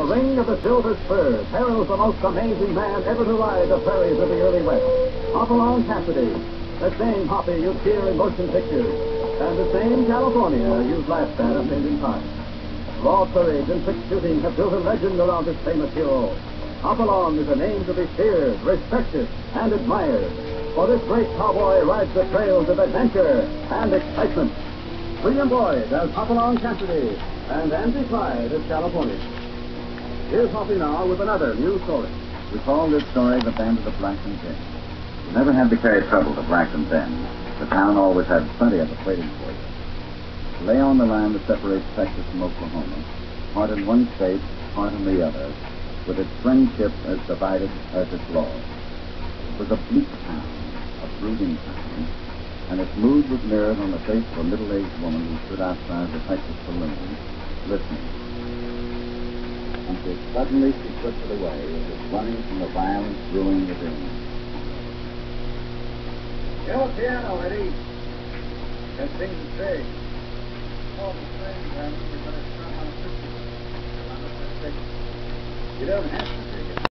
The ring of the silver spurs heralds the most amazing man ever to ride the prairies of the early West. Hopalong Cassidy, the same Hoppy you'd hear in motion pictures, and the same California you've laughed at a million times. Raw parades and quick shooting have built a legend around this famous hero. Hopalong is a name to be feared, respected, and admired. For this great cowboy rides the trails of adventure and excitement. William Boyd as Hopalong Cassidy, and Andy Clyde as California. Here's Hoppy now with another new story. We call this story The Bend of the Blackton Bend. We never had to carry trouble to Blackton Bend. The town always had plenty of it waiting for you. Lay on the line that separates Texas from Oklahoma, part in one state, part in the other, with its friendship as divided as its law. It was a bleak town, a brooding town, and its mood was mirrored on the face of a middle-aged woman who stood outside the Texas saloon, listening. Until suddenly she slipped it away, as if running from the violence brewing within. Get a piano, Eddie. That thing's a string. Oh, the string, then you better strum on a 50. You don't have to.